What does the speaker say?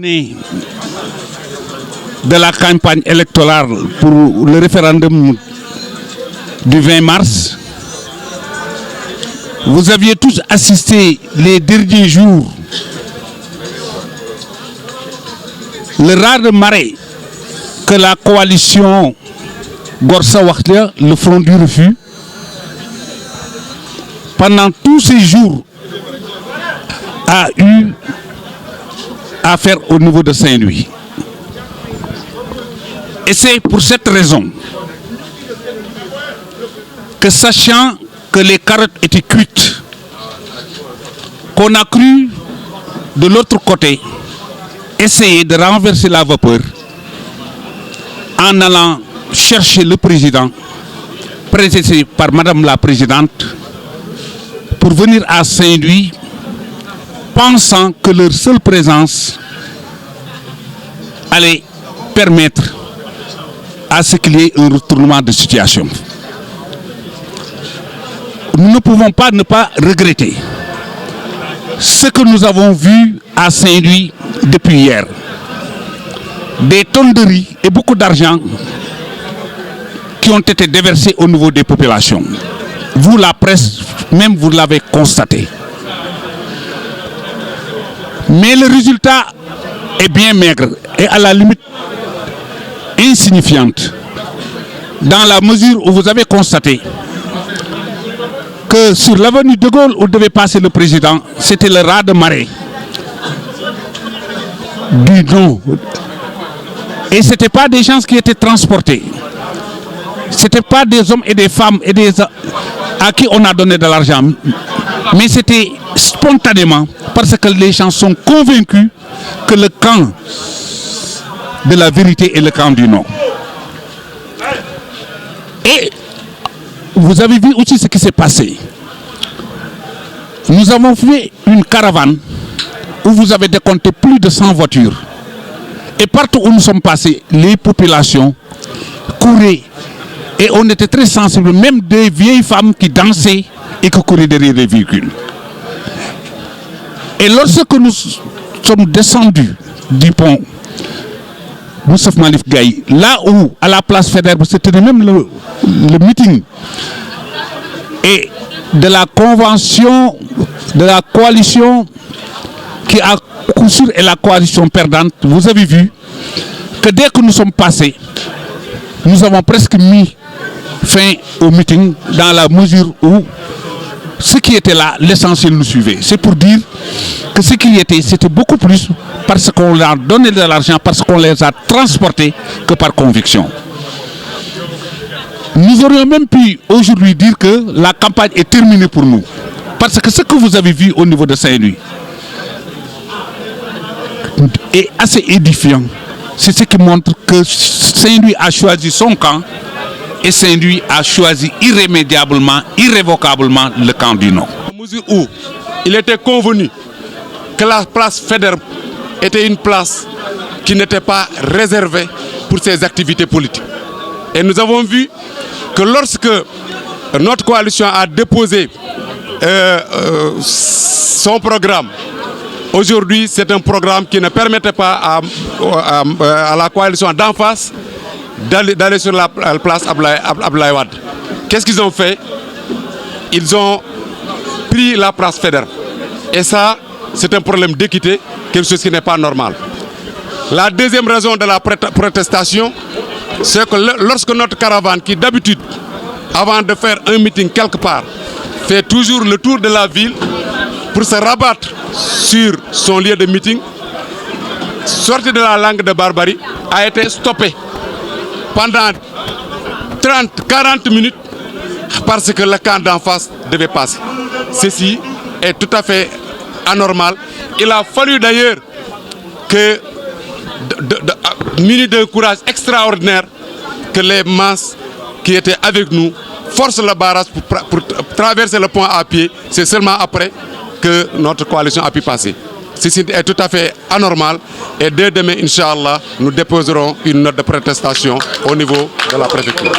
De la campagne électorale pour le référendum du 20 mars, vous aviez tous assisté les derniers jours, le raz-de-marée que la coalition Gorsa Wakhlia, le Front du Refus, pendant tous ces jours, a eu à faire au niveau de Saint-Louis. Et c'est pour cette raison que, sachant que les carottes étaient cuites, qu'on a cru de l'autre côté essayer de renverser la vapeur en allant chercher le président, présidé par Madame la Présidente, pour venir à Saint-Louis, pensant que leur seule présence allait permettre à ce qu'il y ait un retournement de situation. Nous ne pouvons pas ne pas regretter ce que nous avons vu à Saint-Louis depuis hier. Des tonnes de riz et beaucoup d'argent qui ont été déversés au niveau des populations. Vous, la presse, même vous l'avez constaté. Mais le résultat est bien maigre et à la limite insignifiante, dans la mesure où vous avez constaté que sur l'avenue de Gaulle où devait passer le président, c'était le raz-de-marée du nom. Et ce n'étaient pas des gens qui étaient transportés. Ce n'étaient pas des hommes et des femmes à qui on a donné de l'argent. Mais c'était spontanément parce que les gens sont convaincus que le camp de la vérité est le camp du non. Et vous avez vu aussi ce qui s'est passé. Nous avons fait une caravane où vous avez décompté plus de 100 voitures. Et partout où nous sommes passés, les populations couraient. Et on était très sensibles, même des vieilles femmes qui dansaient et qui couraient derrière les véhicules. Et lorsque nous sommes descendus du pont Moussaf Malif Gaye, là où, à la place Faidherbe, c'était même le meeting et de la convention, de la coalition qui a coup sûr est la coalition perdante, vous avez vu que dès que nous sommes passés, nous avons presque mis fin au meeting dans la mesure où ce qui était là, l'essentiel nous suivait. C'est pour dire que ce qui était, c'était beaucoup plus parce qu'on leur a donné de l'argent, parce qu'on les a transportés que par conviction. Nous aurions même pu aujourd'hui dire que la campagne est terminée pour nous. Parce que ce que vous avez vu au niveau de Saint-Louis est assez édifiant. C'est ce qui montre que Saint-Louis a choisi son camp et Saint-Louis a choisi irrémédiablement, irrévocablement le camp du non. À mesure où il était convenu que la place Faidherbe était une place qui n'était pas réservée pour ses activités politiques. Et nous avons vu que lorsque notre coalition a déposé son programme, aujourd'hui c'est un programme qui ne permettait pas à la coalition d'en face d'aller sur la place Abdoulaye Wade. Qu'est-ce qu'ils ont fait? Ils ont pris la place Faidherbe. Et ça, c'est un problème d'équité, quelque chose qui n'est pas normal. La deuxième raison de la protestation, c'est que lorsque notre caravane, qui d'habitude, avant de faire un meeting quelque part, fait toujours le tour de la ville pour se rabattre sur son lieu de meeting, sortie de la langue de Barbarie, a été stoppée pendant 30-40 minutes parce que le camp d'en face devait passer. Ceci est tout à fait anormal. Il a fallu d'ailleurs que, munis d'un courage extraordinaire, que les masses qui étaient avec nous forcent le barrage pour traverser le pont à pied. C'est seulement après que notre coalition a pu passer. Ceci est tout à fait anormal et dès demain, Inch'Allah, nous déposerons une note de protestation au niveau de la préfecture.